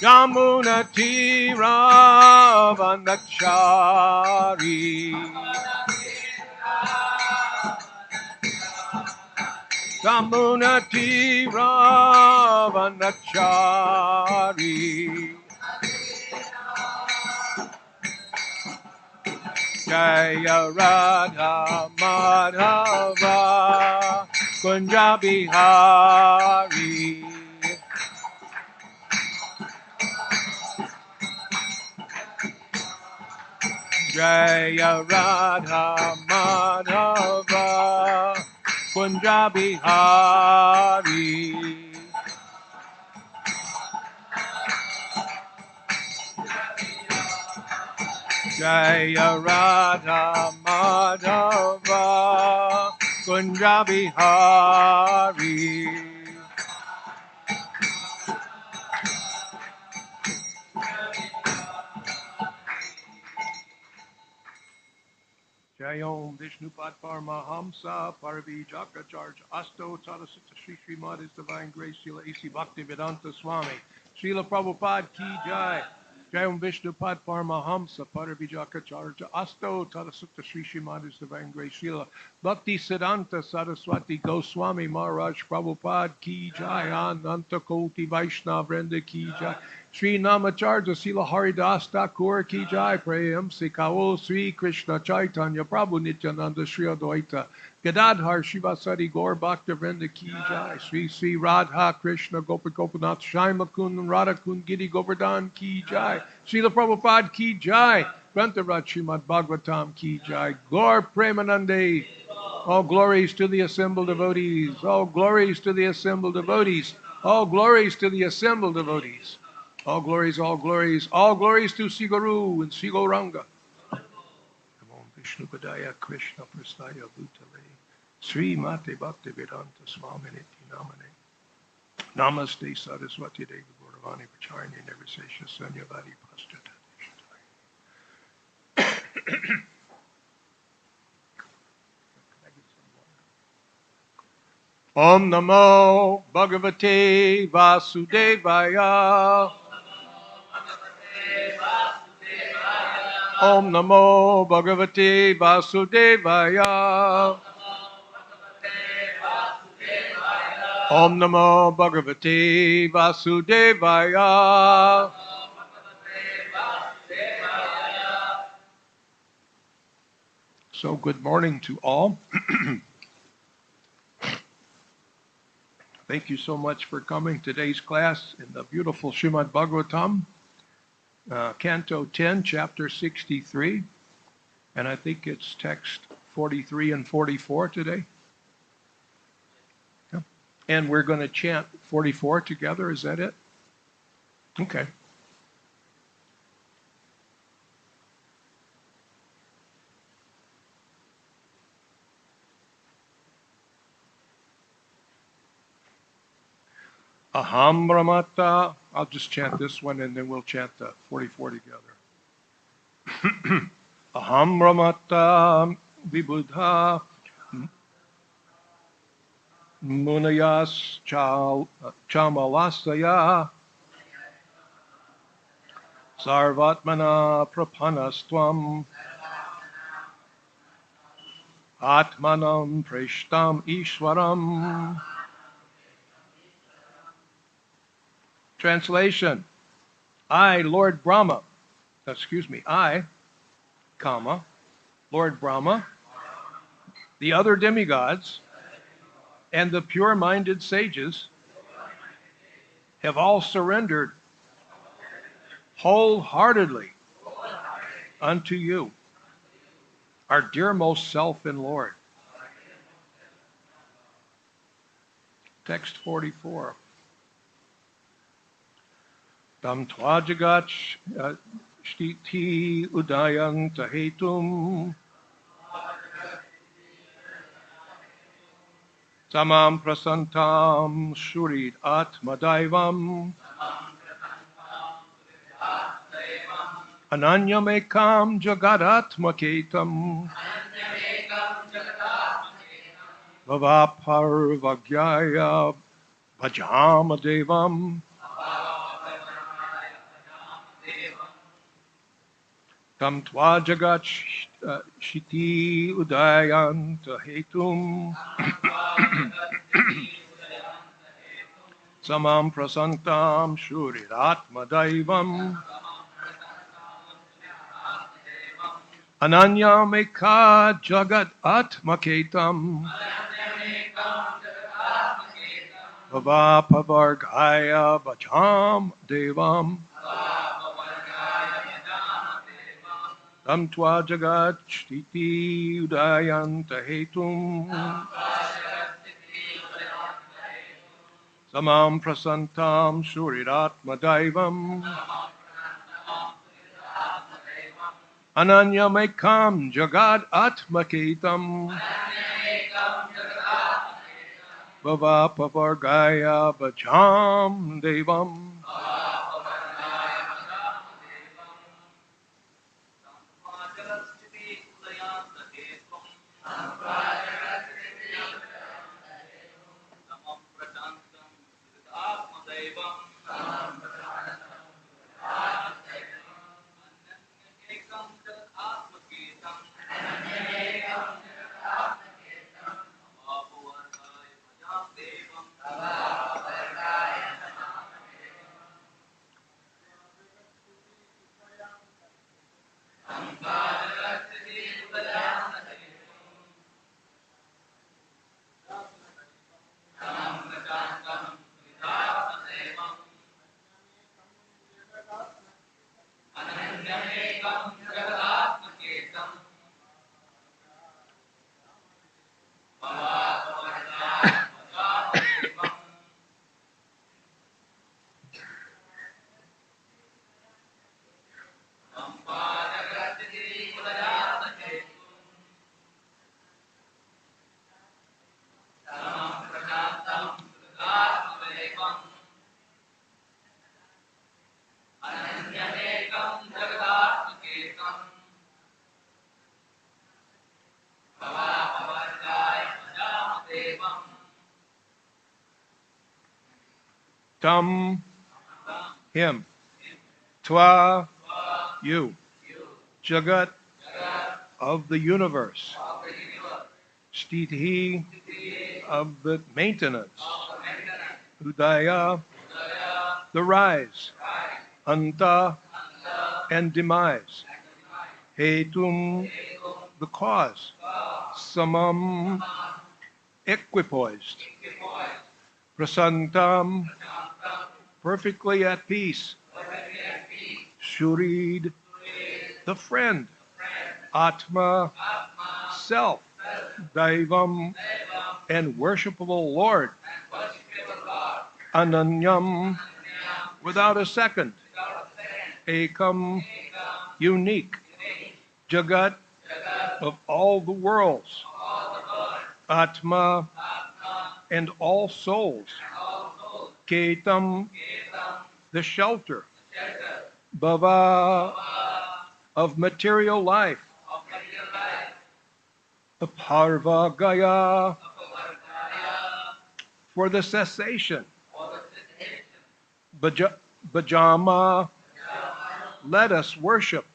Yamuna Tiravanachari. Yamuna Tiravanachari. Jaya Radha Madhava Kunja Bihari. Jaya Radha Madhava Kunja Bihari. Jaya Radha Madhava Kunja Bihari. Jayom Vishnupad Paramahamsa Parvi Jakacharj Asto Tadasutta Sri Srimad His Divine Grace Srila A.C. Bhaktivedanta Swami Srila Prabhupada Ki Jai. Jayom Vishnupad Paramahamsa Parvi Jakacharj Asto Tadasutta Sri Srimad His Divine Grace Srila Bhakti Siddhanta Saraswati Goswami Maharaj Prabhupada Ki Jai. Ananta Koti Vaishnav Vrinda Ki Jai. Sri Namacharya Sila Haridas Thakur Ki Jai. Prayam Sikao Sri Krishna Chaitanya Prabhu Nityananda Sri Advaita Gadadhar Shivasati Gaur Bhakta Vrinda Ki Jai. Sri Sri Radha Krishna Gopinath Shaima Kun Radha Kun Giri Govardhan Ki Jai. Srila Prabhupada Ki Jai. Grantaraj Srimad Bhagavatam Ki Jai. Gaur Premanande. All glories to the assembled devotees. All glories to the assembled devotees. All glories to the assembled devotees. All glories, all glories, all glories to Siguru and Sigoranga. Namo Vishnu Padaya Krishna Prasthaya Bhutale Sri Mate Bhakti Vedanta Swami Niti Namane Namaste Saraswati Devi Gauravani Pacharni Nirvisesha Sanyavadi Paschata. Om Namo Bhagavate Vasudevaya. Om Namo Bhagavate Vasudevaya. Om Namo Bhagavate Vasudevaya. So good morning to all. Thank you so much for coming. Today's class in the beautiful Srimad Bhagavatam, Canto 10, Chapter 63. And I think it's text 43 and 44 today. Yeah. And we're going to chant 44 together. Is that it? Okay. Aham Brahmata. I'll just chant this one and then we'll chant the 44 together. Aham Brahmata Vibudha Munayas Chamalasaya Sarvatmana Prapanastvam Atmanam Preshtam Ishwaram. Translation. I, Lord Brahma, I, comma, Lord Brahma, the other demigods, and the pure-minded sages have all surrendered wholeheartedly unto you, our dearmost self and Lord. Text 44. Tam tvajagat shtiti udayanta hetum tamam prasantam shurid atmadaivam ananyamekam jagadatmaketam vavaparvagyaya bhajama devam Tam tva jagat shiti udayanta hetum samam prasantam shuriratma daivam ananya meka jagat atmaketam bhavapavargaya bhajam devam tam tva jagat shiti udayanta hetum samam prasantam shuriratma daivam ananya mekam jagad atmaketam bhavapavargaya bhajam devam. Tam, him. Twa, you. Jagat, of the universe. Sthiti, of the maintenance. Udaya, the rise. Anta, and demise. Hetum, the cause. Samam, equipoised. Prasantam, perfectly at peace. Shurid, the friend. Atma, self. Daivam, and worshipable Lord. Ananyam, without a second. Ekam, unique. Jagat, of all the worlds. Atma, and all souls. Ketam, the shelter. Bhava, of material life. Aparvagaya, for the cessation. Bhajama, let us worship.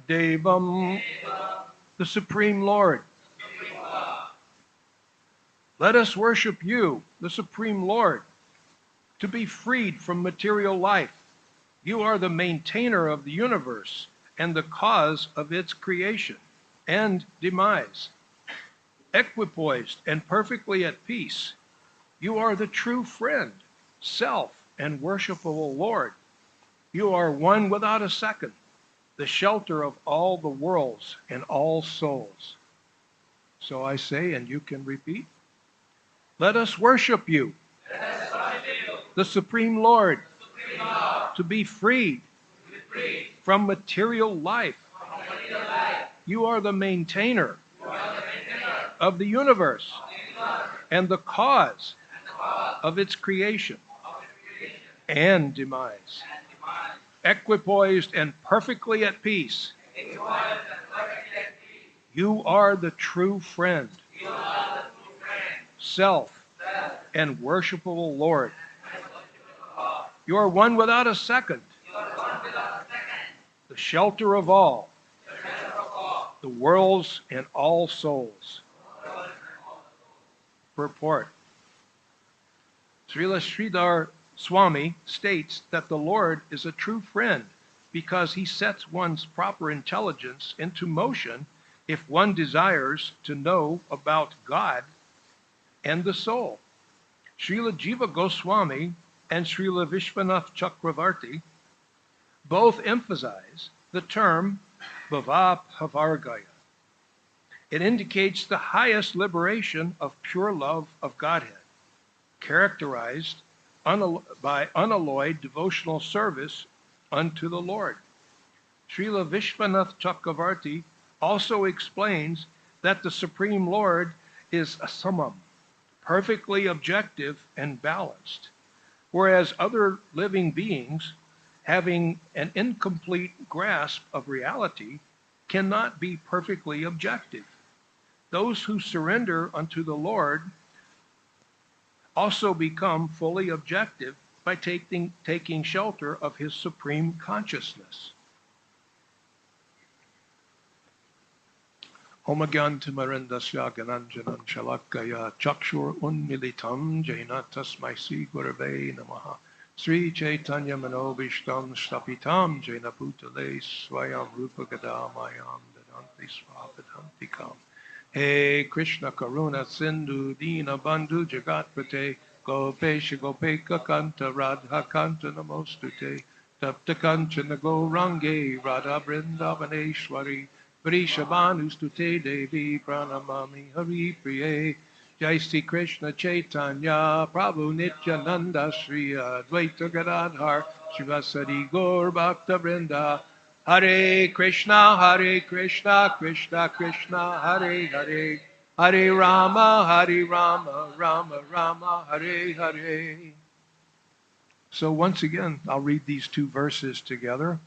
Devam, the Supreme Lord. Let us worship you, the Supreme Lord, to be freed from material life. You are the maintainer of the universe and the cause of its creation and demise. Equipoised and perfectly at peace, you are the true friend, self, and worshipable Lord. You are one without a second, the shelter of all the worlds and all souls. So I say, and you can repeat, let us worship you, the Supreme Lord, to be freed from material life. You are the maintainer of the universe and the cause of its creation and demise. Equipoised and perfectly at peace, you are the true friend, self, and worshipable Lord. You are one without a second, the shelter of all, the worlds and all souls. Purport. Srila Sridhar Swami states that the Lord is a true friend because he sets one's proper intelligence into motion if one desires to know about God and the soul. Srila Jiva Goswami and Srila Vishwanath Chakravarti both emphasize the term 𝐉𝐻𝐈𝐍. It indicates the highest liberation of pure love of Godhead, characterized by unalloyed devotional service unto the Lord. Srila Vishwanath Chakravarti also explains that the Supreme Lord is asamam, perfectly objective and balanced, whereas other living beings, having an incomplete grasp of reality, cannot be perfectly objective. Those who surrender unto the Lord also become fully objective by taking shelter of his supreme consciousness. Om Gyantimarindasya Gananjanan Shalakaya Chakshur Unmilitam Jaina Tasmai Sri Gurave Namaha Sri Chaitanya Manobishtam Stapitam Jaina Bhutale Swayam Rupa Gadamayam Dadanti Swapadantikam. Hey Krishna Karuna Sindhu Dina Bandhu Jagatpate Gopesha Gopeka Kanta Radha Kanta Namostute Tapta Kanchana Gourange Radha Vrindavaneshwari Vrishabhanustute Devi Pranamami Hari Priye Jai Sri Krishna Chaitanya Prabhu Nityananda Sri Advaita Gadadhar Shivasari Gaur Bhakta Vrinda Hare Krishna Krishna Krishna Hare Hare Hare Rama Rama Rama Hare Hare. So once again, I'll read these two verses together.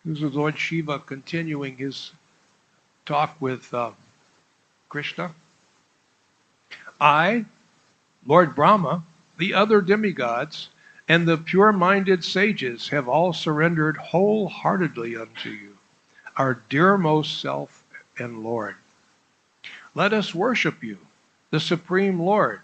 This is Lord Shiva continuing his talk with Krishna. I, Lord Brahma, the other demigods, and the pure-minded sages have all surrendered wholeheartedly unto you, our dearmost self and Lord. Let us worship you, the Supreme Lord,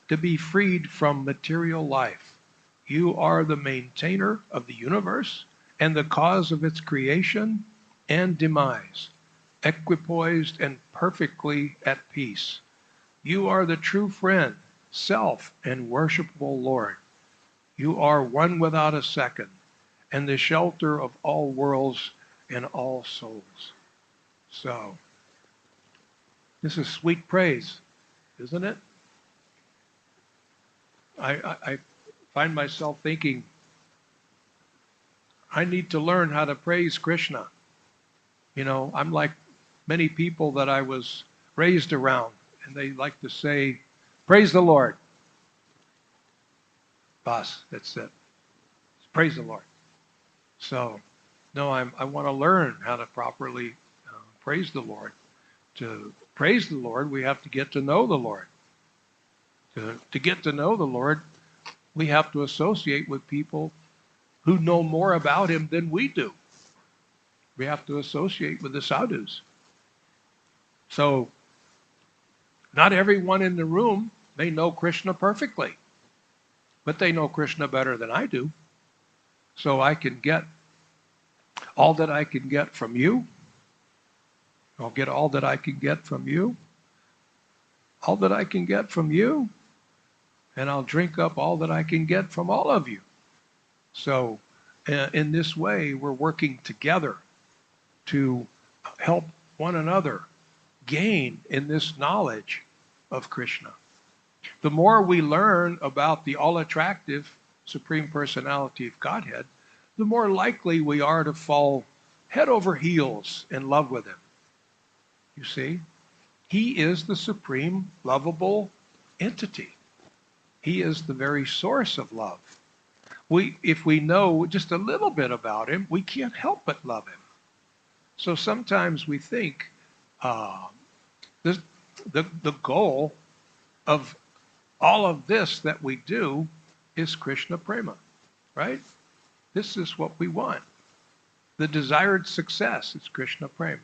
to be freed from material life. You are the maintainer of the universe and the cause of its creation and demise, equipoised and perfectly at peace. You are the true friend, self, and worshipable Lord. You are one without a second, and the shelter of all worlds and all souls. So, this is sweet praise, isn't it? I find myself thinking, I need to learn how to praise Krishna. You know, I'm like many people that I was raised around, and they like to say, praise the Lord. Boss, that's it. Praise the Lord. So, no, I want to learn how to properly praise the Lord. To praise the Lord, we have to get to know the Lord. To get to know the Lord, we have to associate with people who know more about him than we do. We have to associate with the sadhus. So, not everyone in the room may know Krishna perfectly, but they know Krishna better than I do. So I can get all that I can get from you. I'll get all that I can get from you. All that I can get from you. And I'll drink up all that I can get from all of you. So in this way, we're working together to help one another gain in this knowledge of Krishna. The more we learn about the all-attractive Supreme Personality of Godhead, the more likely we are to fall head over heels in love with him. You see, he is the supreme lovable entity. He is the very source of love. If we know just a little bit about him, we can't help but love him. So sometimes we think the goal of all of this that we do is Krishna Prema, right? This is what we want. The desired success is Krishna Prema.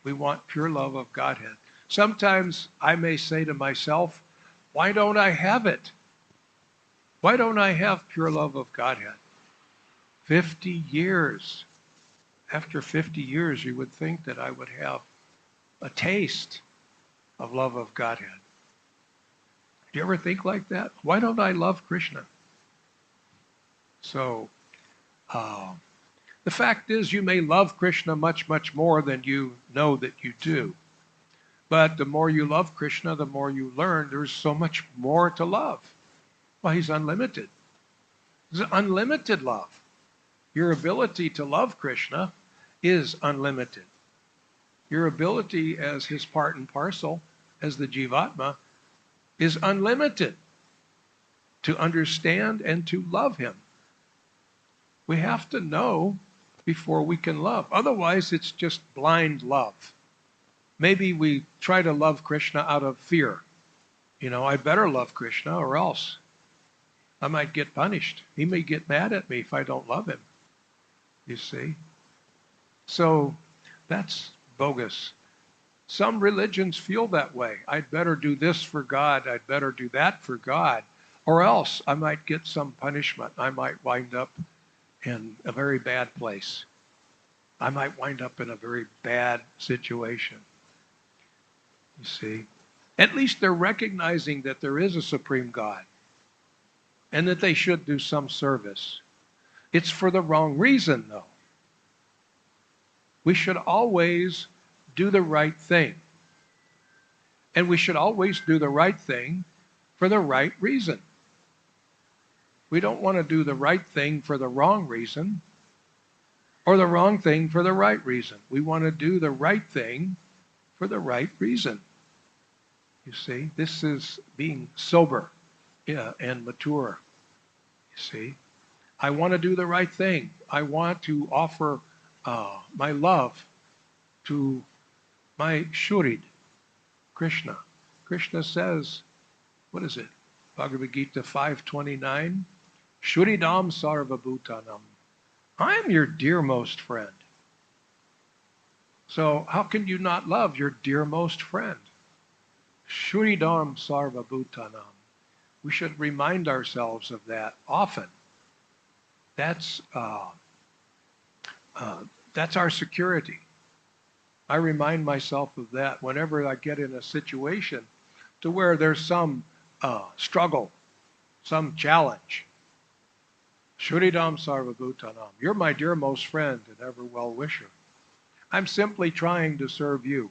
We want pure love of Godhead. Sometimes I may say to myself, why don't I have it? Why don't I have pure love of Godhead? 50 years. After 50 years, you would think that I would have a taste of love of Godhead. Do you ever think like that? Why don't I love Krishna? So, the fact is, you may love Krishna much, much more than you know that you do. But the more you love Krishna, the more you learn there's so much more to love. Well, he's unlimited. It's unlimited love. Your ability to love Krishna is unlimited. Your ability as his part and parcel, as the Jivatma, is unlimited to understand and to love him. We have to know before we can love. Otherwise, it's just blind love. Maybe we try to love Krishna out of fear. You know, I better love Krishna or else I might get punished. He may get mad at me if I don't love him. You see? So that's bogus. Some religions feel that way. I'd better do this for God. I'd better do that for God. Or else I might get some punishment. I might wind up in a very bad place. I might wind up in a very bad situation. You see? At least they're recognizing that there is a supreme God and that they should do some service. It's for the wrong reason, though. We should always do the right thing. And we should always do the right thing for the right reason. We don't want to do the right thing for the wrong reason or the wrong thing for the right reason. We want to do the right thing for the right reason. You see, this is being sober and mature. You see, I want to do the right thing. I want to offer my love to my Shurid, Krishna. Krishna says, what is it? Bhagavad Gita 5:29, Shuridam sarvabhutanam. I am your dearmost friend. So how can you not love your dearmost friend? Shuridam sarvabhutanam. We should remind ourselves of that often. That's our security. I remind myself of that whenever I get in a situation to where there's some struggle, some challenge. Shuridam sarvabhutanam. You're my dearmost friend and ever well-wisher. I'm simply trying to serve you.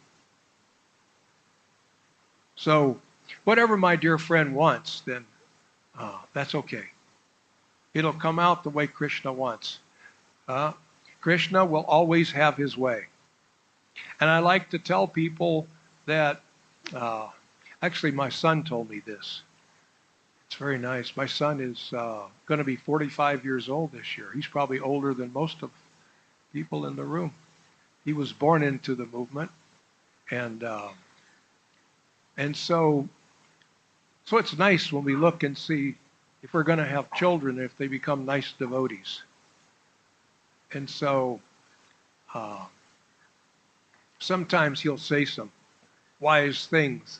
So whatever my dear friend wants, then that's okay. It'll come out the way Krishna wants. Krishna will always have his way. And I like to tell people that, actually my son told me this. It's very nice. My son is going to be 45 years old this year. He's probably older than most of people in the room. He was born into the movement. And so it's nice when we look and see if we're going to have children, if they become nice devotees. And so sometimes he'll say some wise things.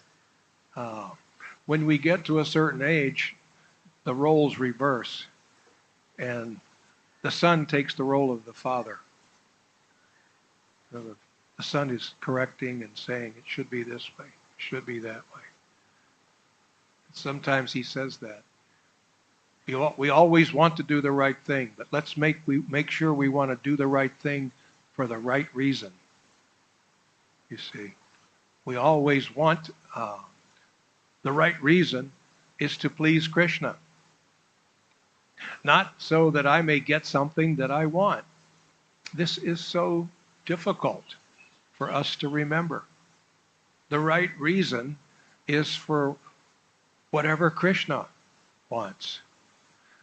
When we get to a certain age, the roles reverse, and the son takes the role of the father. The son is correcting and saying it should be this way, it should be that way. Sometimes he says that. We always want to do the right thing, but let's make sure we want to do the right thing for the right reason. You see, we always want the right reason is to please Krishna. Not so that I may get something that I want. This is so difficult for us to remember. The right reason is for whatever Krishna wants.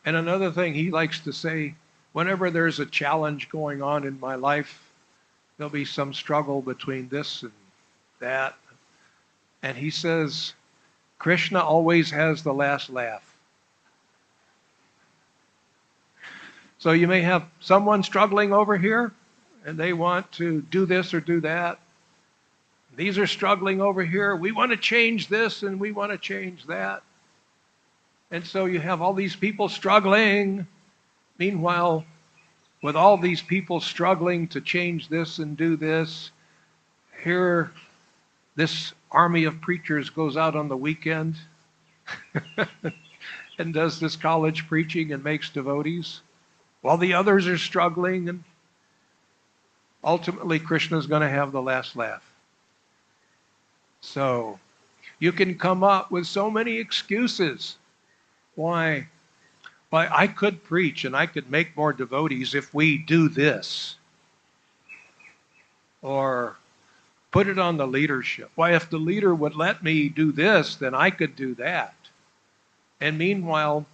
And another thing he likes to say, whenever there's a challenge going on in my life, there'll be some struggle between this and that. And he says, Krishna always has the last laugh. So you may have someone struggling over here, and they want to do this or do that. These are struggling over here. We want to change this and we want to change that. And so you have all these people struggling. Meanwhile, with all these people struggling to change this and do this, here this army of preachers goes out on the weekend and does this college preaching and makes devotees while the others are struggling, and ultimately Krishna's going to have the last laugh. So you can come up with so many excuses why I could preach and I could make more devotees if we do this, or put it on the leadership. Why, if the leader would let me do this, then I could do that. And meanwhile,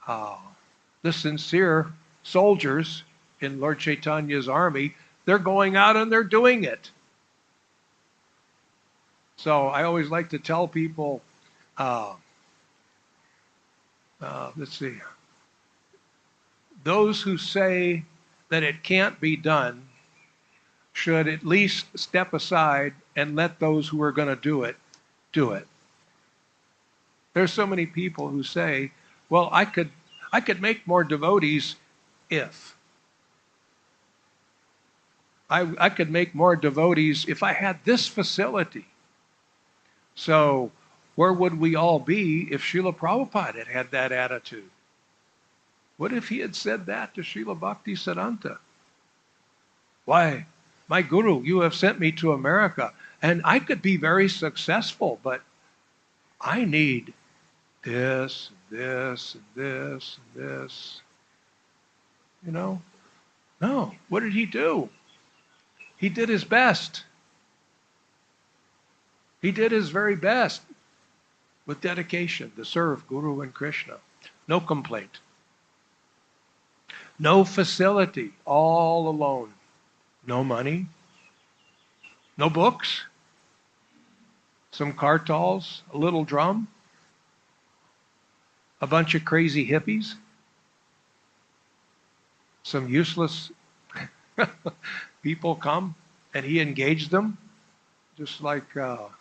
the sincere soldiers in Lord Chaitanya's army, they're going out and they're doing it. So I always like to tell people, let's see, those who say that it can't be done should at least step aside and let those who are going to do it, do it. There's so many people who say, well, I could make more devotees if. I could make more devotees if I had this facility. So where would we all be if Srila Prabhupada had had that attitude? What if he had said that to Srila Bhaktisiddhanta? Why, my Guru, you have sent me to America, and I could be very successful, but I need this, and this, and this, and this. You know? No. What did he do? He did his best. He did his very best with dedication to serve Guru and Krishna. No complaint. No facility, all alone. No money. No books. Some kartals, a little drum. A bunch of crazy hippies. Some useless people come and he engaged them, just like Lord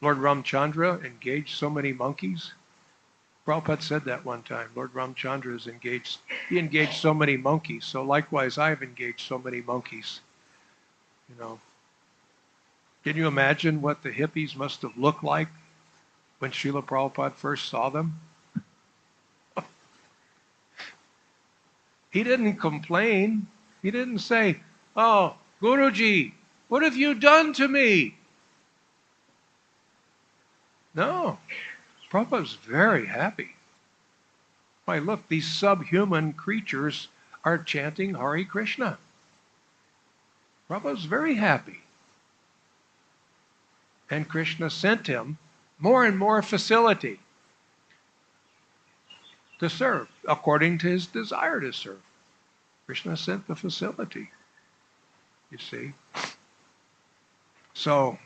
Ramchandra engaged so many monkeys. Prabhupada said that one time. Lord Ramchandra is engaged. He engaged so many monkeys. So likewise, I've engaged so many monkeys. You know, can you imagine what the hippies must have looked like when Srila Prabhupada first saw them? He didn't complain. He didn't say, oh, Guruji, what have you done to me? No. Prabhupada was very happy. Why, look, these subhuman creatures are chanting Hare Krishna. Prabhupada was very happy. And Krishna sent him more and more facility to serve, according to his desire to serve. Krishna sent the facility, you see. So,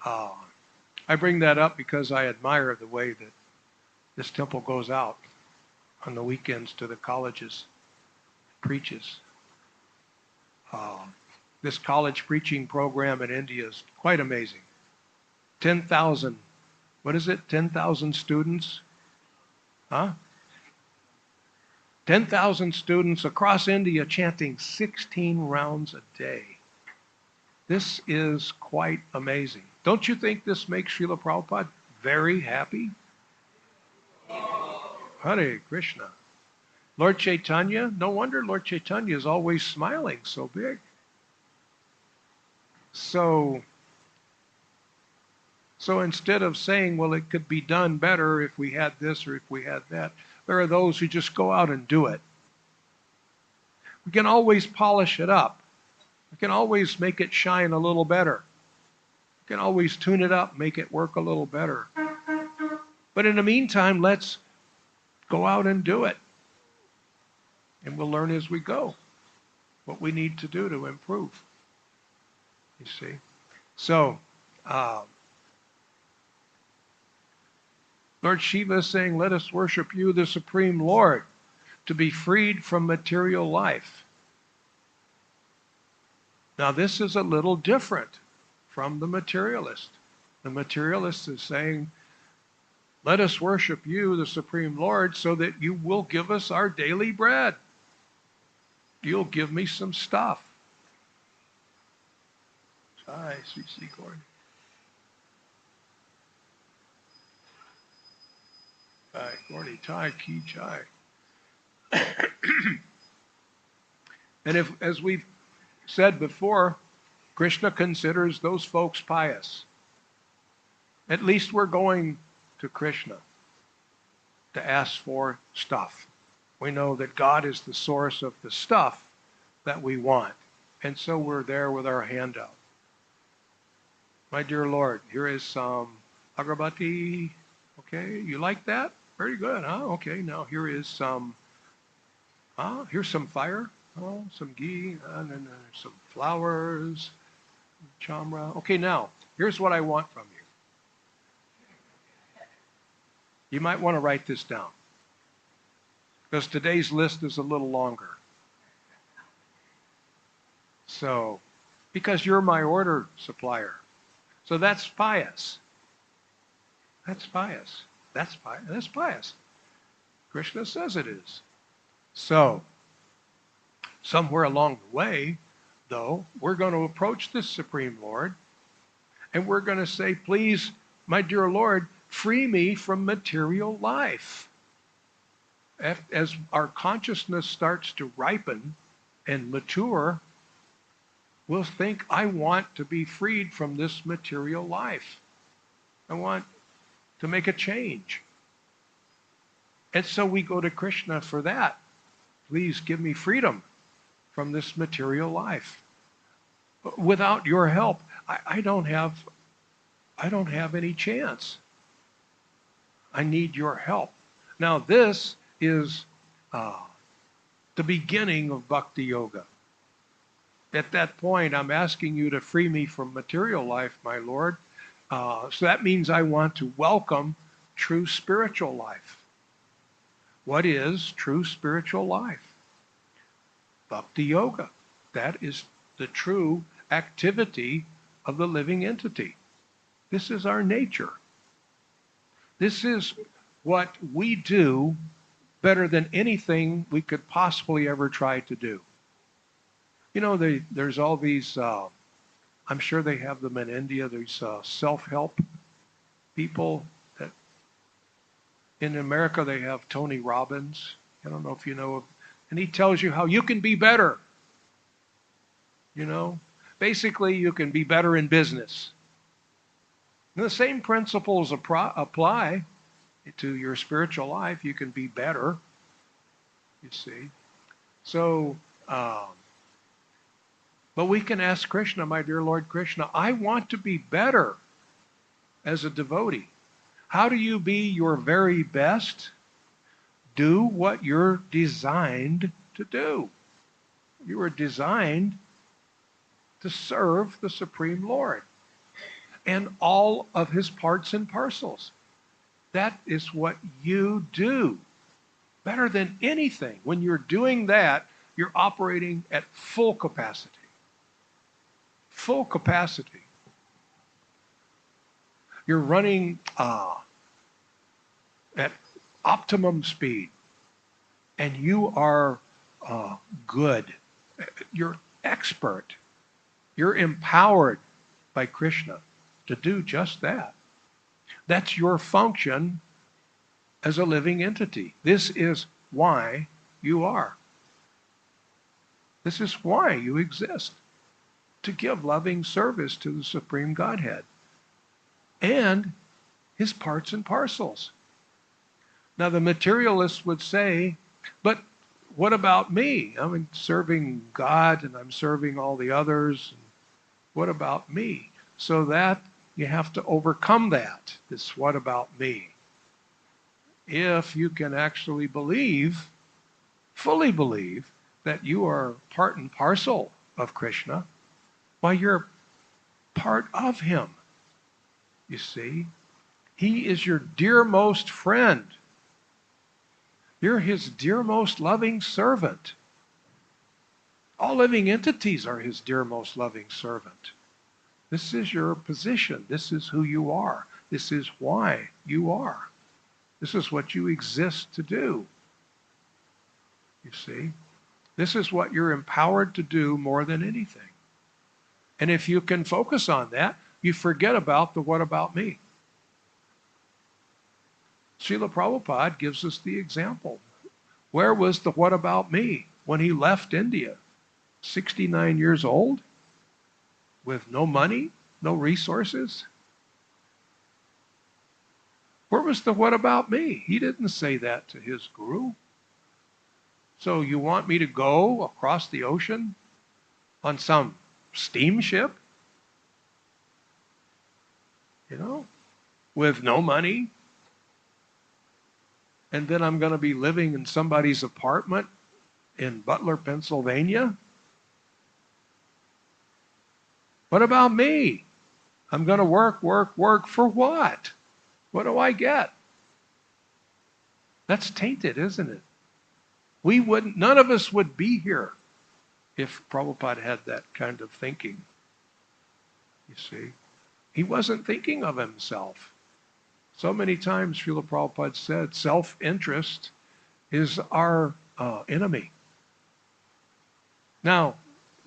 I bring that up because I admire the way that this temple goes out on the weekends to the colleges, preaches. This college preaching program in India is quite amazing. 10,000, what is it, 10,000 students? Huh? 10,000 students across India chanting 16 rounds a day. This is quite amazing. Don't you think this makes Srila Prabhupada very happy? Hare Krishna. Lord Chaitanya, no wonder Lord Chaitanya is always smiling so big. So instead of saying, well, it could be done better if we had this or if we had that, there are those who just go out and do it. We can always polish it up. We can always make it shine a little better. We can always tune it up, make it work a little better. But in the meantime, let's go out and do it. And we'll learn as we go what we need to do to improve. You see? So, Lord Shiva is saying, let us worship you, the Supreme Lord, to be freed from material life. Now this is a little different from the materialist. The materialist is saying, let us worship you, the Supreme Lord, so that you will give us our daily bread. You'll give me some stuff. Hi, sweet Secord. Hi, Gordy, Thai, Ki Chai. And if, as we've said before, Krishna considers those folks pious. At least we're going to Krishna to ask for stuff. We know that God is the source of the stuff that we want. And so we're there with our hand out. My dear Lord, here is some agarbati. Okay, you like that? Very good, huh? Okay, now here is some, here's some fire. Oh, some ghee, and then there's some flowers, chamra. Okay, now, here's what I want from you. You might want to write this down, because today's list is a little longer. So, because you're my order supplier. So that's pious. That's pious. That's pious. That's pious. Krishna says it is. So, somewhere along the way, though, we're going to approach this Supreme Lord, and we're going to say, please, my dear Lord, free me from material life. As our consciousness starts to ripen and mature, we'll think, I want to be freed from this material life. I want to make a change. And so we go to Krishna for that. Please give me freedom from this material life. Without your help, I don't have any chance. I need your help. Now this is the beginning of bhakti yoga. At that point, I'm asking you to free me from material life, my Lord. So that means I want to welcome true spiritual life. What is true spiritual life? Bhakti yoga. That is the true activity of the living entity. This is our nature. This is what we do better than anything we could possibly ever try to do. You know, there's all these, I'm sure they have them in India, there's self-help people. That in America they have Tony Robbins. I don't know if you know of, and he tells you how you can be better. You know, basically you can be better in business. And the same principles apply to your spiritual life. You can be better, you see. So, but we can ask Krishna, my dear Lord Krishna, I want to be better as a devotee. How do you be your very best? Do what you're designed to do. You were designed to serve the Supreme Lord and all of his parts and parcels. That is what you do better than anything. When you're doing that, you're operating at full capacity. Full capacity. You're running at optimum speed, and you are good. You're expert. You're empowered by Krishna to do just that. That's your function as a living entity. This is why you are. This is why you exist, to give loving service to the Supreme Godhead and his parts and parcels. Now the materialists would say, but what about me? I'm serving God and I'm serving all the others. What about me? So that you have to overcome that. This what about me? If you can actually believe, fully believe, that you are part and parcel of Krishna, why, you're part of him. You see, he is your dearmost friend. You're his dearmost loving servant. All living entities are his dear most loving servant. This is your position. This is who you are. This is why you are. This is what you exist to do. You see? This is what you're empowered to do more than anything. And if you can focus on that, you forget about the what about me. Srila Prabhupada gives us the example. Where was the what about me when he left India? 69 years old, with no money, no resources. Where was the what about me? He didn't say that to his guru. So you want me to go across the ocean on some steamship? You know, with no money? And then I'm going to be living in somebody's apartment in Butler, Pennsylvania? What about me? I'm going to work for what? What do I get? That's tainted, isn't it? None of us would be here if Prabhupada had that kind of thinking. You see, he wasn't thinking of himself. So many times Srila Prabhupada said, self-interest is our enemy. Now,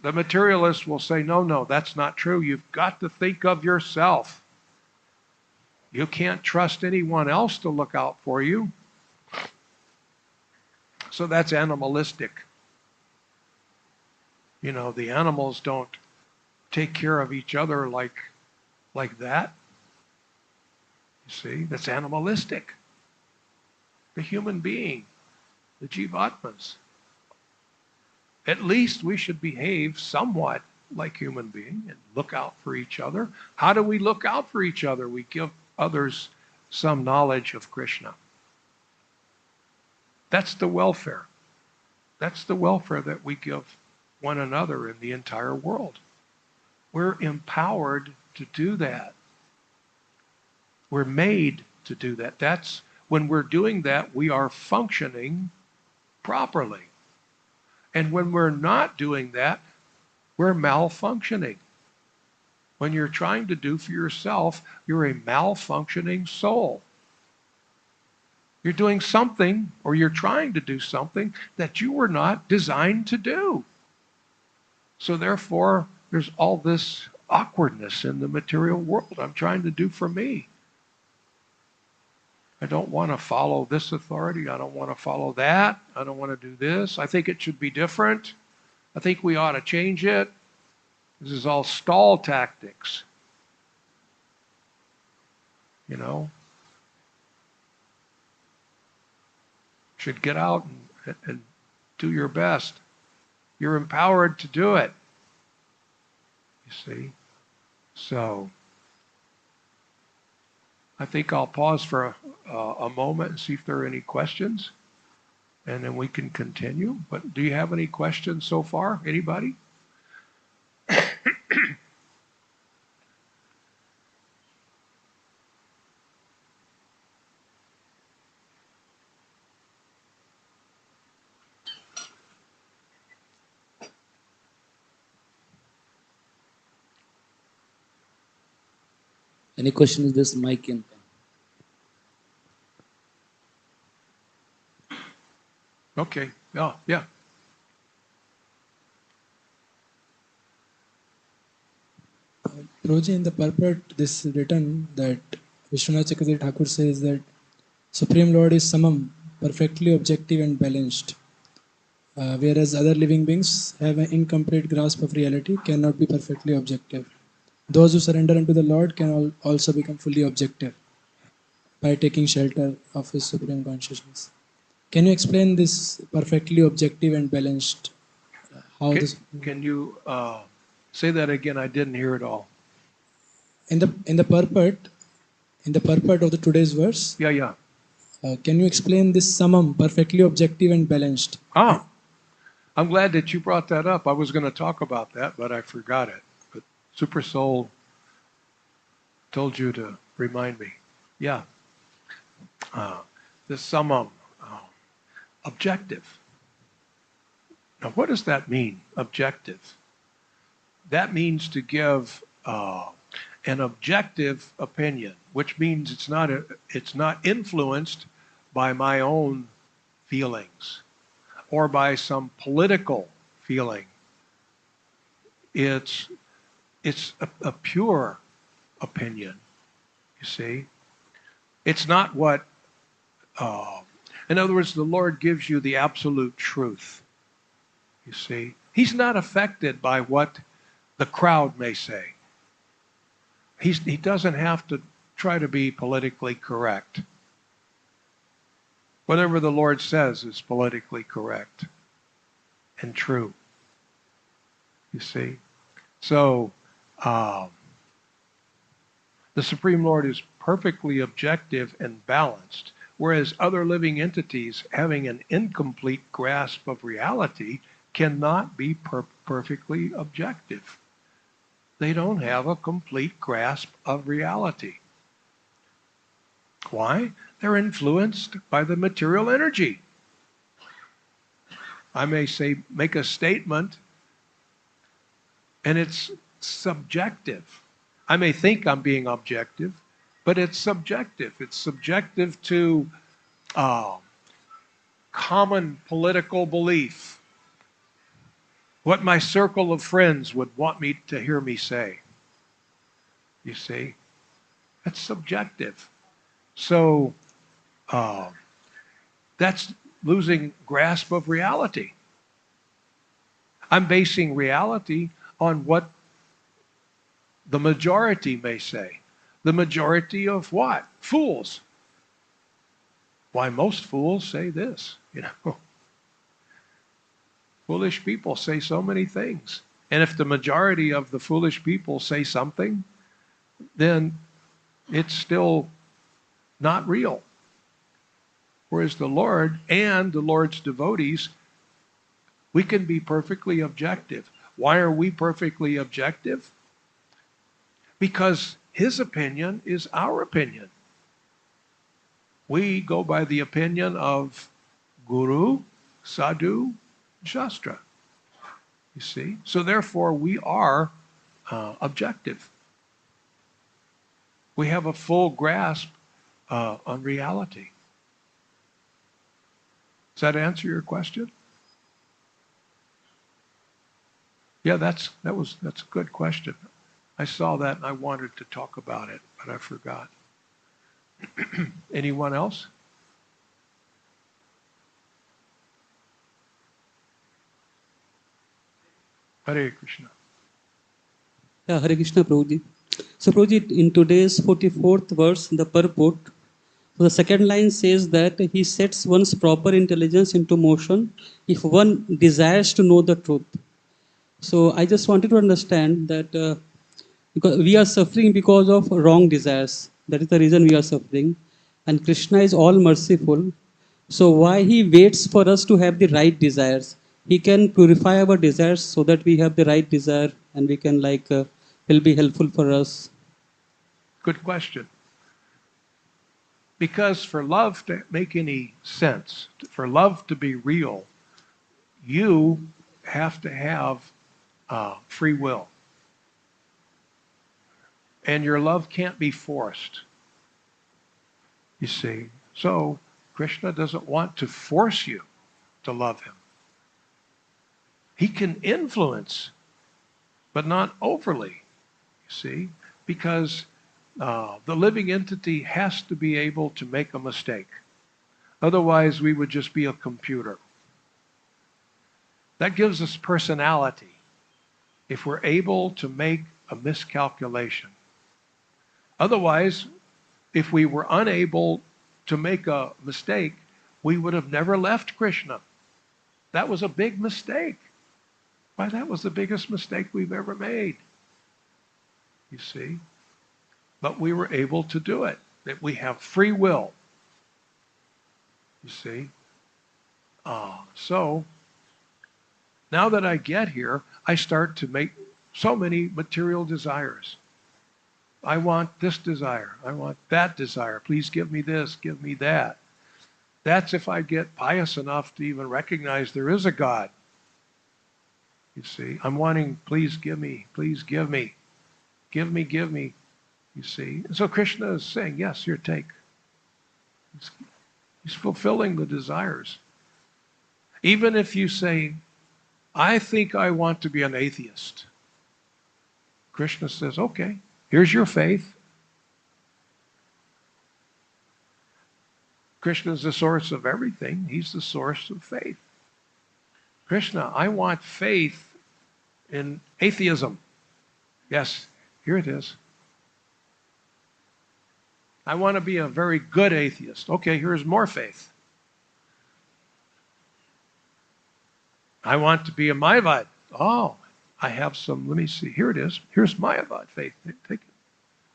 the materialist will say, no, that's not true. You've got to think of yourself. You can't trust anyone else to look out for you. So that's animalistic. You know, the animals don't take care of each other like that. You see, that's animalistic. The human being, the Jivatmas. At least we should behave somewhat like human beings and look out for each other. How do we look out for each other? We give others some knowledge of Krishna. That's the welfare. That's the welfare that we give one another in the entire world. We're empowered to do that. We're made to do that. That's when we're doing that, we are functioning properly. And when we're not doing that, we're malfunctioning. When you're trying to do for yourself, you're a malfunctioning soul. You're doing something, or you're trying to do something that you were not designed to do. So therefore, there's all this awkwardness in the material world. I'm trying to do for me. I don't want to follow this authority. I don't want to follow that. I don't want to do this. I think it should be different. I think we ought to change it. This is all stall tactics. You know? Should get out and do your best. You're empowered to do it. You see? So, I think I'll pause for a moment and see if there are any questions, and then we can continue. But do you have any questions so far? Anybody? Any question is this mic in? Okay. Oh, yeah. Prabhuji, in the purport, this is written that Vishwanath Chakravarti Thakur says that Supreme Lord is Samam, perfectly objective and balanced, whereas other living beings have an incomplete grasp of reality, cannot be perfectly objective. Those who surrender unto the Lord can also become fully objective by taking shelter of His Supreme Consciousness. Can you explain this perfectly objective and balanced? Can you say that again? I didn't hear it all. In the purport of the today's verse. Yeah. Can you explain this samam, perfectly objective and balanced? I'm glad that you brought that up. I was going to talk about that, but I forgot it. But Super Soul told you to remind me. Yeah. This samam, objective. Now, what does that mean, objective? That means to give an objective opinion, which means it's not influenced by my own feelings or by some political feeling. It's a pure opinion, you see. It's not what, in other words, the Lord gives you the absolute truth, you see. He's not affected by what the crowd may say. He doesn't have to try to be politically correct. Whatever the Lord says is politically correct and true, you see. So, the Supreme Lord is perfectly objective and balanced, whereas other living entities having an incomplete grasp of reality cannot be perfectly objective. They don't have a complete grasp of reality. Why? They're influenced by the material energy. I may say, make a statement, and it's subjective. I may think I'm being objective, but it's subjective. It's subjective to common political belief, what my circle of friends would want me to hear me say. You see? It's subjective. So that's losing grasp of reality. I'm basing reality on what the majority may say. The majority of what? Fools. Why, most fools say this, you know. Foolish people say so many things. And if the majority of the foolish people say something, then it's still not real. Whereas the Lord and the Lord's devotees, we can be perfectly objective. Why are we perfectly objective? Because His opinion is our opinion. We go by the opinion of Guru, Sadhu, Shastra. You see? So therefore we are objective. We have a full grasp on reality. Does that answer your question? Yeah, that's a good question. I saw that and I wanted to talk about it, but I forgot. Anyone else? Hare Krishna. Yeah, Hare Krishna, Prabhuji. So, Prabhuji, in today's 44th verse, the purport, the second line says that he sets one's proper intelligence into motion if one desires to know the truth. So, I just wanted to understand that because we are suffering because of wrong desires. That is the reason we are suffering. And Krishna is all merciful. So, why he waits for us to have the right desires? He can purify our desires so that we have the right desire and we can will be helpful for us. Good question. Because for love to make any sense, for love to be real, you have to have free will. And your love can't be forced. You see? So Krishna doesn't want to force you to love him. He can influence, but not overly, you see? Because the living entity has to be able to make a mistake. Otherwise, we would just be a computer. That gives us personality if we're able to make a miscalculation. Otherwise, if we were unable to make a mistake, we would have never left Krishna. That was a big mistake. Why, that was the biggest mistake we've ever made. You see? But we were able to do it. That we have free will. You see? So, now that I get here, I start to make so many material desires. I want this desire. I want that desire. Please give me this, give me that. That's if I get pious enough to even recognize there is a God. You see, I'm wanting, please give me, please give me, give me, give me. You see, and so Krishna is saying, yes, here, take. He's fulfilling the desires. Even if you say, I think I want to be an atheist, Krishna says, okay, here's your faith. Krishna is the source of everything. He's the source of faith. Krishna, I want faith in atheism. Yes, here it is. I want to be a very good atheist. Okay, here's more faith. I want to be a Mayavad. Oh, I have some, let me see. Here it is. Here's Mayavad faith. Take it.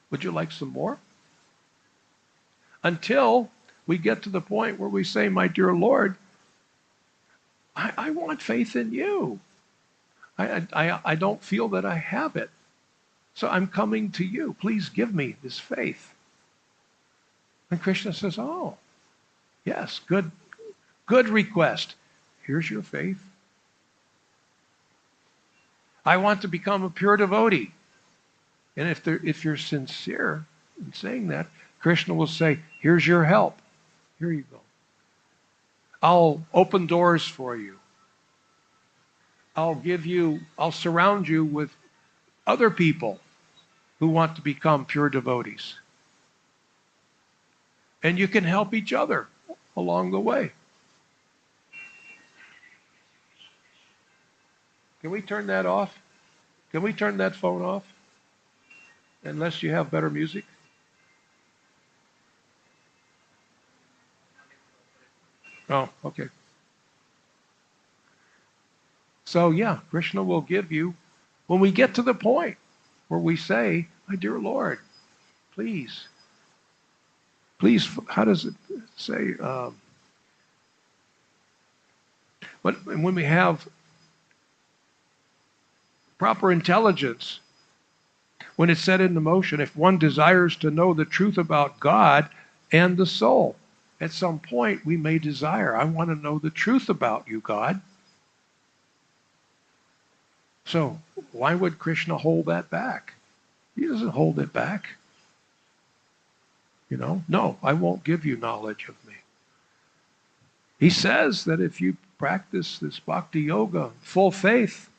Would you like some more? Until we get to the point where we say, my dear Lord, I want faith in you. I don't feel that I have it. So I'm coming to you. Please give me this faith. And Krishna says, oh, yes, good request. Here's your faith. I want to become a pure devotee. And if you're sincere in saying that, Krishna will say, here's your help. Here you go. I'll open doors for you. I'll surround you with other people who want to become pure devotees. And you can help each other along the way. Can we turn that off? Can we turn that phone off? Unless you have better music? Oh, okay. So yeah, Krishna will give you, when we get to the point where we say, my dear Lord, please, how does it say? When we have proper intelligence, when it's set into motion, if one desires to know the truth about God and the soul, at some point we may desire, I want to know the truth about you, God. So why would Krishna hold that back? He doesn't hold it back. You know, no, I won't give you knowledge of me. He says that if you practice this bhakti yoga, full faith,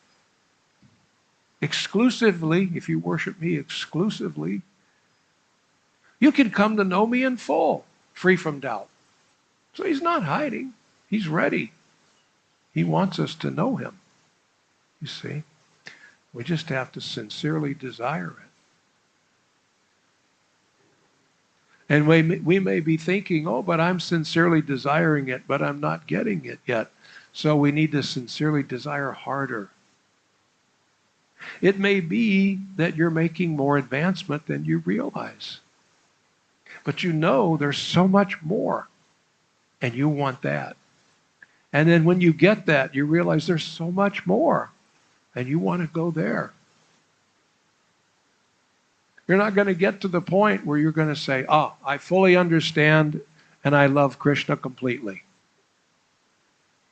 exclusively, if you worship me exclusively, you can come to know me in full, free from doubt. So he's not hiding. He's ready. He wants us to know him. You see? We just have to sincerely desire it. And we may be thinking, oh, but I'm sincerely desiring it, but I'm not getting it yet. So we need to sincerely desire harder. It may be that you're making more advancement than you realize. But you know there's so much more, and you want that. And then when you get that, you realize there's so much more, and you want to go there. You're not going to get to the point where you're going to say, oh, I fully understand and I love Krishna completely.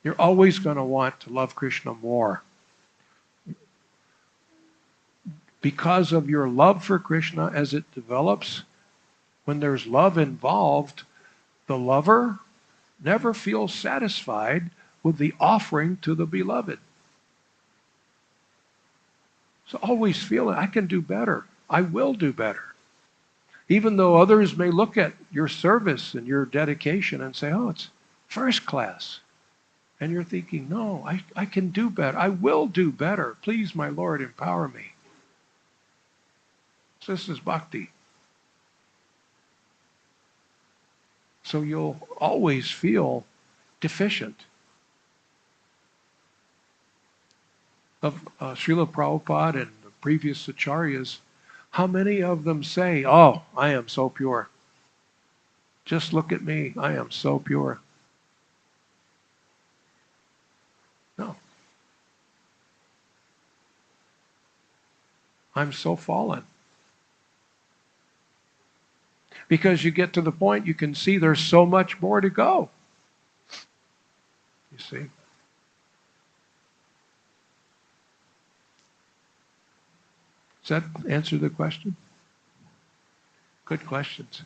You're always going to want to love Krishna more. Because of your love for Krishna as it develops, when there's love involved, the lover never feels satisfied with the offering to the beloved. So always feeling, I can do better. I will do better. Even though others may look at your service and your dedication and say, oh, it's first class. And you're thinking, no, I can do better. I will do better. Please, my Lord, empower me. So this is bhakti. So you'll always feel deficient. Of Srila Prabhupada and the previous acharyas, how many of them say, oh, I am so pure. Just look at me. I am so pure. No. I'm so fallen. Because you get to the point you can see there's so much more to go. You see? Does that answer the question? Good questions.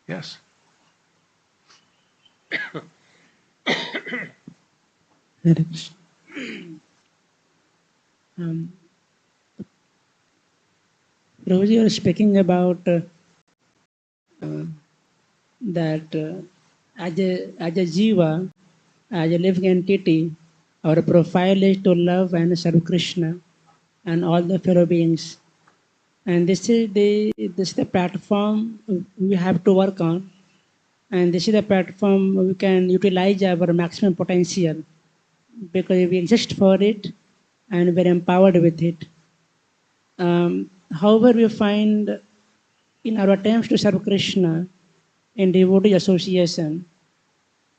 Yes. Hare Krishna. Prabhuji, you are speaking about that as a jiva, as a living entity, our profile is to love and serve Krishna and all the fellow beings. And this is the platform we have to work on. And this is the platform we can utilize our maximum potential because we exist for it and we're empowered with it. However, we find in our attempts to serve Krishna in devotee association,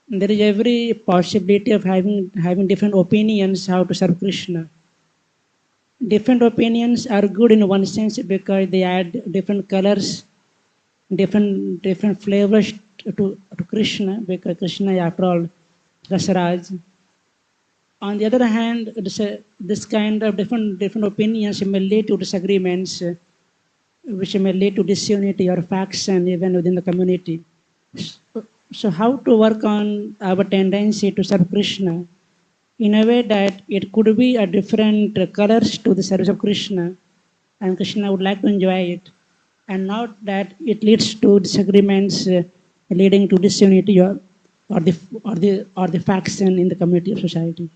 there is every possibility of having different opinions how to serve Krishna. Different opinions are good in one sense because they add different colors, different flavors to Krishna, because Krishna is after all Rasaraj. On the other hand, this kind of different opinions may lead to disagreements, which may lead to disunity or faction even within the community. So how to work on our tendency to serve Krishna in a way that it could be a different colors to the service of Krishna, and Krishna would like to enjoy it, and not that it leads to disagreements leading to disunity or the faction in the community of society.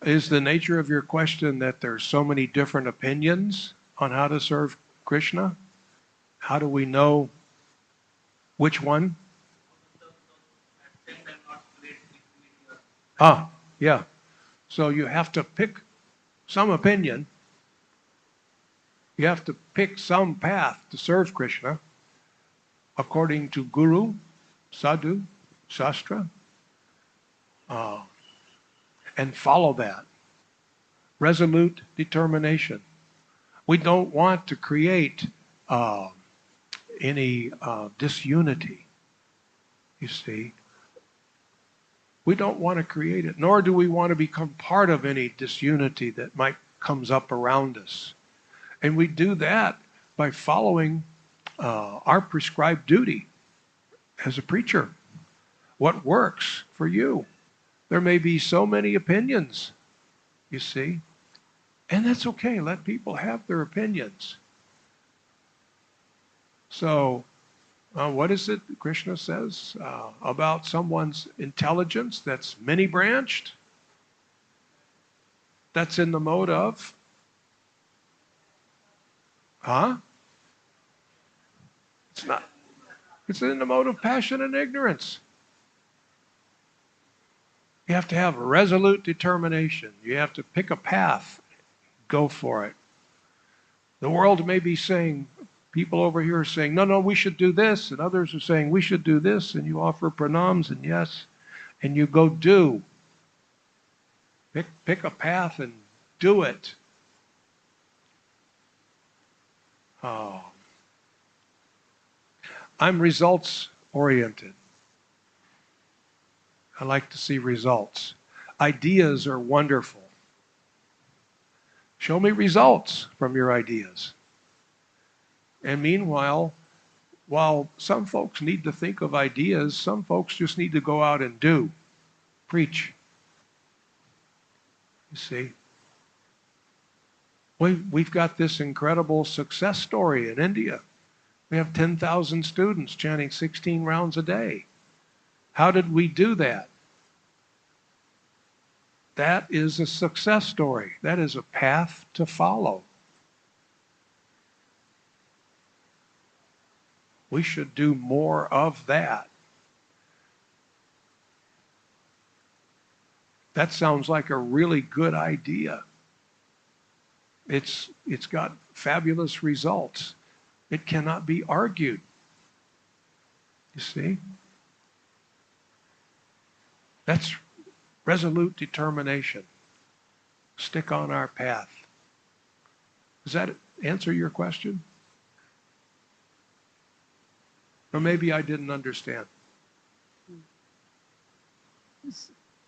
Is the nature of your question that there's so many different opinions on how to serve Krishna? How do we know which one? Ah, yeah. So you have to pick some opinion. You have to pick some path to serve Krishna according to Guru, Sadhu, Shastra, and follow that. Resolute determination. We don't want to create any disunity, you see. We don't want to create it, nor do we want to become part of any disunity that might comes up around us. And we do that by following our prescribed duty as a preacher. What works for you? There may be so many opinions, you see, and that's okay. Let people have their opinions. So, what is it Krishna says about someone's intelligence that's many-branched? That's in the mode of? It's not. It's in the mode of passion and ignorance. You have to have a resolute determination. You have to pick a path. Go for it. The world may be saying, people over here are saying, no, we should do this, and others are saying, we should do this, and you offer pranams and yes, and you go do. Pick a path and do it. I'm results oriented. I like to see results. Ideas are wonderful. Show me results from your ideas. And meanwhile, while some folks need to think of ideas, some folks just need to go out and do. Preach. You see? We've got this incredible success story in India. We have 10,000 students chanting 16 rounds a day. How did we do that? That is a success story. That is a path to follow. We should do more of that. That sounds like a really good idea. It's got fabulous results. It cannot be argued. You see? That's resolute determination. Stick on our path. Does that answer your question? Or maybe I didn't understand.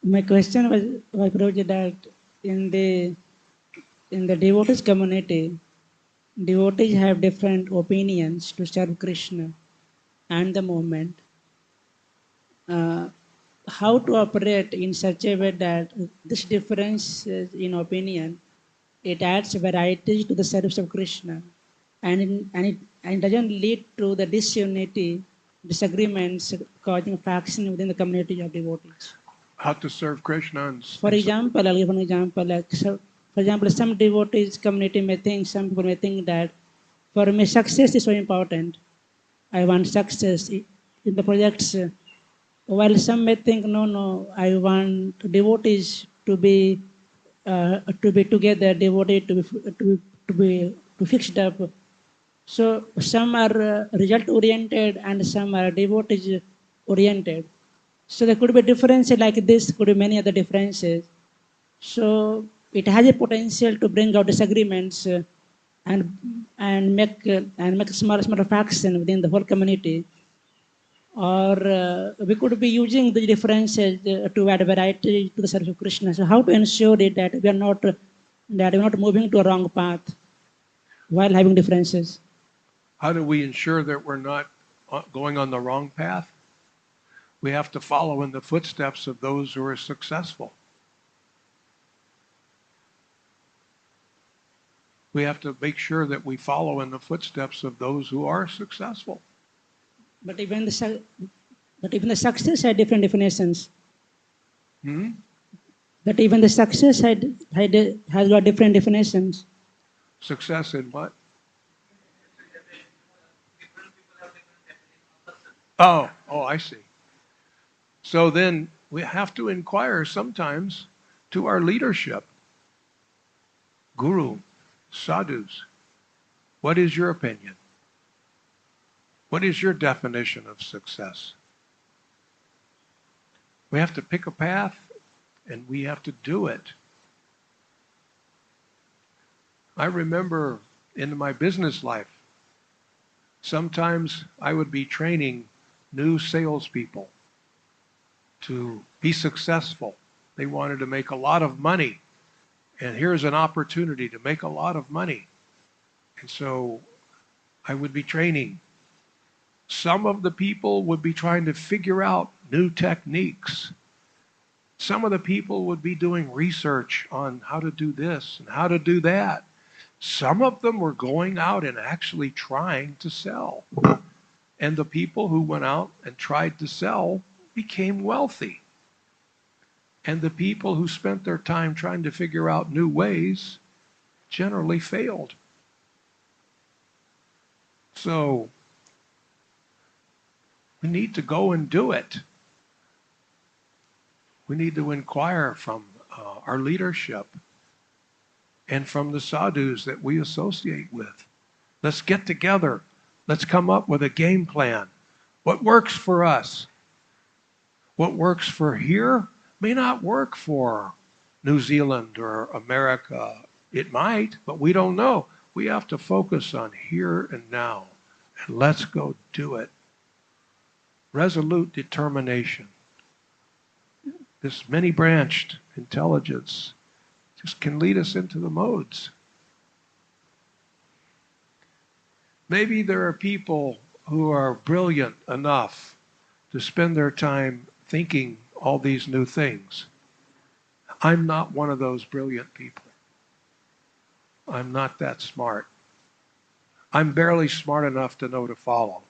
My question was Prabhuji, that in the in the devotees community, devotees have different opinions to serve Krishna and the movement. How to operate in such a way that this difference in opinion, it adds variety to the service of Krishna, and it doesn't lead to the disunity, disagreements, causing faction within the community of devotees. How to serve Krishna and For example, I'll give an example. For example, some devotees community may think, some people may think that for me success is so important. I want success in the projects. While some may think, no, no, I want devotees to be together, devoted to be fixed up. So some are result oriented and some are devotees oriented. So there could be differences like this, could be many other differences. So it has a potential to bring out disagreements and make smaller faction within the whole community. Or we could be using the differences to add variety to the service of Krishna. So how to ensure it that we are not moving to a wrong path while having differences? How do we ensure that we're not going on the wrong path? We have to follow in the footsteps of those who are successful. We have to make sure that we follow in the footsteps of those who are successful. But even the success had different definitions. But even the success has got different definitions. Success in what? Oh, I see. So then we have to inquire sometimes to our leadership. Guru, sadhus, what is your opinion? What is your definition of success? We have to pick a path and we have to do it. I remember in my business life, sometimes I would be training new salespeople to be successful. They wanted to make a lot of money, and here's an opportunity to make a lot of money. And so I would be training. Some of the people would be trying to figure out new techniques. Some of the people would be doing research on how to do this and how to do that. Some of them were going out and actually trying to sell. And the people who went out and tried to sell became wealthy. And the people who spent their time trying to figure out new ways generally failed. So we need to go and do it. We need to inquire from our leadership and from the sadhus that we associate with. Let's get together. Let's come up with a game plan. What works for us? What works for here may not work for New Zealand or America. It might, but we don't know. We have to focus on here and now. And let's go do it. Resolute determination. This many-branched intelligence just can lead us into the modes. Maybe there are people who are brilliant enough to spend their time thinking all these new things. I'm not one of those brilliant people. I'm not that smart. I'm barely smart enough to know to follow.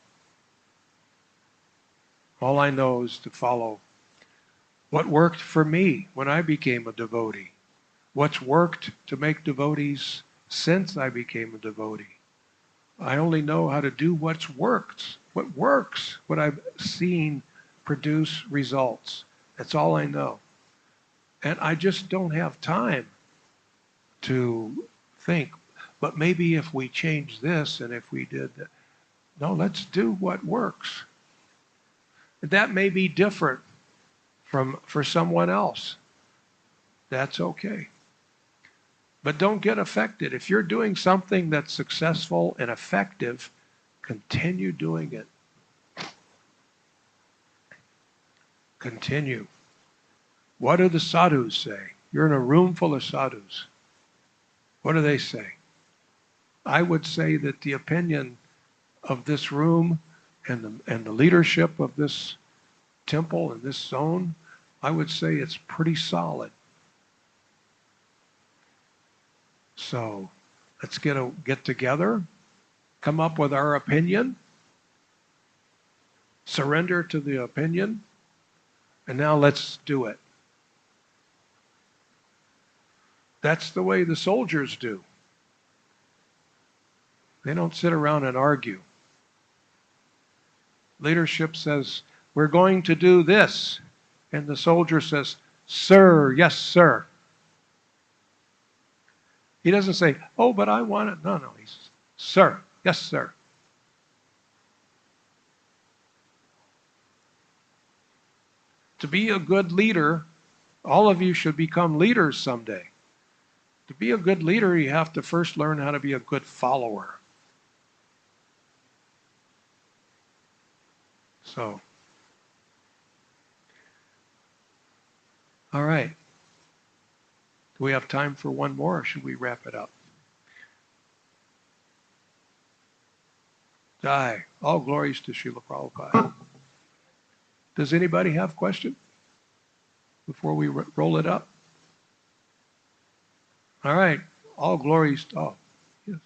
All I know is to follow what worked for me when I became a devotee, what's worked to make devotees since I became a devotee. I only know how to do what works, what I've seen produce results. That's all I know. And I just don't have time to think, but maybe if we change this and if we did that. No, let's do what works. That may be different for someone else. That's okay. But don't get affected. If you're doing something that's successful and effective, continue doing it. Continue. What do the sadhus say? You're in a room full of sadhus. What do they say? I would say that the opinion of this room and the leadership of this temple and this zone, I would say it's pretty solid. So let's get together, come up with our opinion, surrender to the opinion, and now let's do it. That's the way the soldiers do. They don't sit around and argue. Leadership says, we're going to do this. And the soldier says, sir, yes, sir. He doesn't say, oh, but I want it. No, he says, sir, yes, sir. To be a good leader, all of you should become leaders someday. To be a good leader, you have to first learn how to be a good follower. So, all right. Do we have time for one more, or should we wrap it up? Jai. All glories to Srila Prabhupada. Does anybody have a question before we roll it up? All right. All glories. Oh, yes.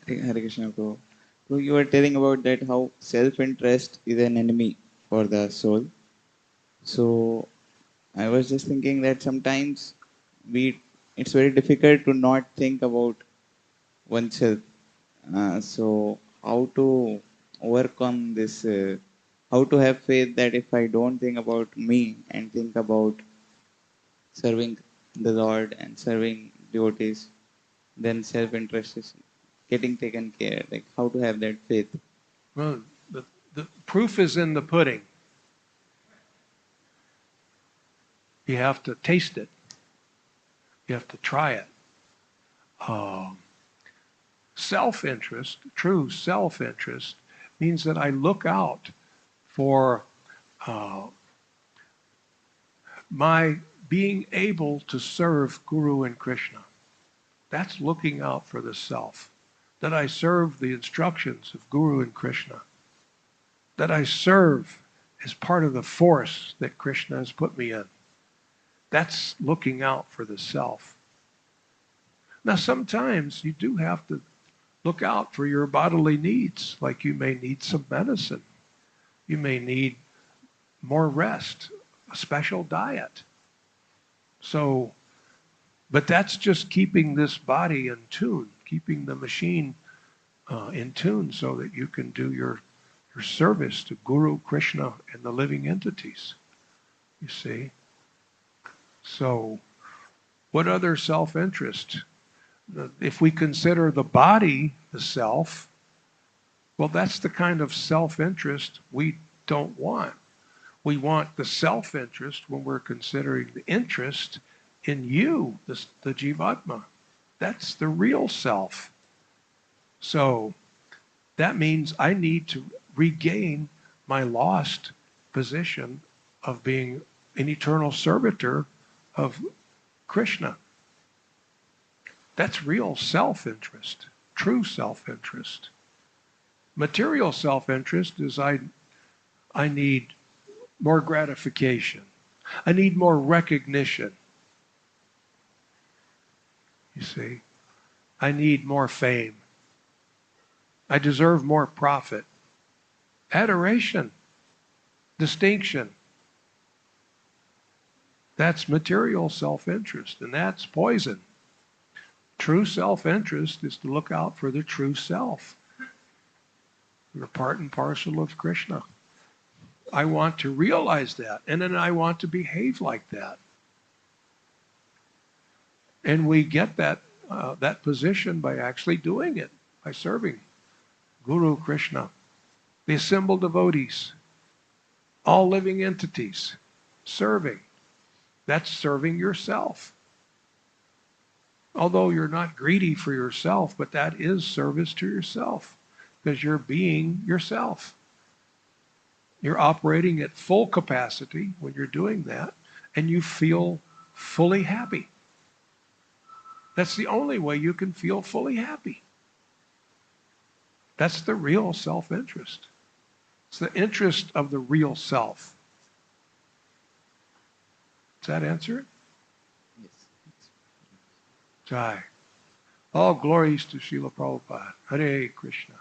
Hare Krishna, Prabhu. So you were telling about that how self-interest is an enemy for the soul. So I was just thinking that sometimes it's very difficult to not think about oneself. So how to overcome this? How to have faith that if I don't think about me and think about serving the Lord and serving devotees, then self-interest is getting taken care. Like how to have that faith. Well, the proof is in the pudding. You have to taste it. You have to try it. Self-interest, true self-interest, means that I look out for my being able to serve Guru and Krishna. That's looking out for the self. That I serve the instructions of Guru and Krishna. That I serve as part of the force that Krishna has put me in. That's looking out for the self. Now, sometimes you do have to look out for your bodily needs, like you may need some medicine. You may need more rest, a special diet. So, but that's just keeping this body in tune, keeping the machine in tune so that you can do your service to Guru, Krishna, and the living entities. You see? So, what other self-interest? If we consider the body the self, well, that's the kind of self-interest we don't want. We want the self-interest when we're considering the interest in you, the Jivatma. That's the real self. So that means I need to regain my lost position of being an eternal servitor of Krishna. That's real self-interest, true self-interest. Material self-interest is I need more gratification. I need more recognition. You see, I need more fame. I deserve more profit. Adoration, distinction. That's material self-interest, and that's poison. True self-interest is to look out for the true self. You're part and parcel of Krishna. I want to realize that, and then I want to behave like that. And we get that position by actually doing it, by serving Guru Krishna, the assembled devotees, all living entities, serving. That's serving yourself. Although you're not greedy for yourself, but that is service to yourself, because you're being yourself. You're operating at full capacity when you're doing that, and you feel fully happy. That's the only way you can feel fully happy. That's the real self-interest. It's the interest of the real self. Does that answer it? Yes. Jai. All glories to Srila Prabhupada. Hare Krishna.